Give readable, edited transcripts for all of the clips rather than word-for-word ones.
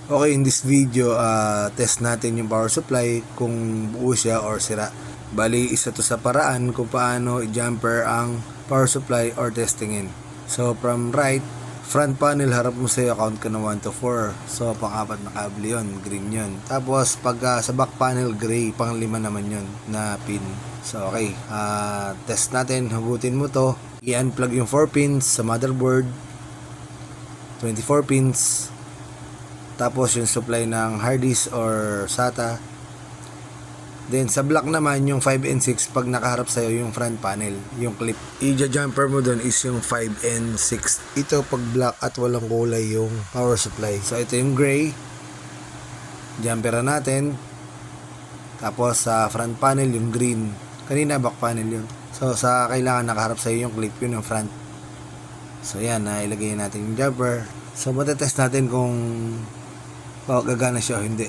Okay, in this video, test natin yung power supply kung buo siya or sira. Bali, isa to sa paraan kung paano i-jumper ang power supply or testingin. So, from right, front panel, harap mo sa'yo, count ka na 1 to 4. So, pang-apat na cable yun, green yun. Tapos, pag sa back panel, gray, pang-5 naman yun na pin. So, okay, test natin, hugutin mo to. I-unplug yung 4 pins sa motherboard, 24 pins. Tapos yung supply ng hard disk or SATA. Then sa black naman yung 5 and 6 pag nakaharap sa'yo yung front panel, yung clip. I-jumper mo dun is yung 5 and 6. Ito pag black at walang kulay yung power supply. So ito yung gray. Jumperan natin. Tapos sa front panel yung green. Kanina back panel yun. So sa kailangan nakaharap sa'yo yung clip, yun yung front. So yan, ilagay natin yung jumper. So matetest natin kung gagana siya o hindi.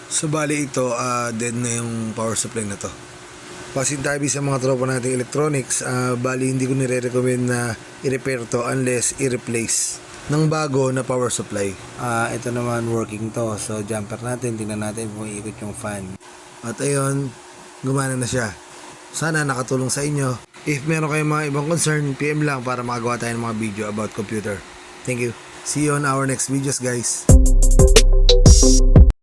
So bali ito, dead na yung power supply na to. Pasintabi sa mga tropa nating electronics, bali hindi ko nire-recommend na i-repair to unless i-replace ng bago na power supply. Ito naman working to. So jumper natin, tingnan natin kung iikot yung fan. At ayun, gumana na siya. Sana nakatulong sa inyo. If meron kayong mga ibang concern, PM lang para makagawa tayo ng mga video about computer. Thank you. See you on our next videos, guys.